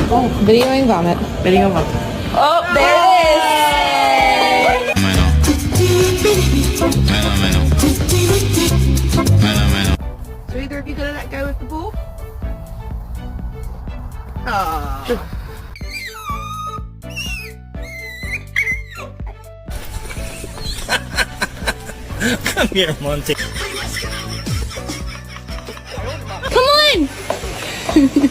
Oh, videoing vomit. Video vomit. Oh, there it is. So either of you gonna let go of the ball? Ah. Come here, Monty. Come on.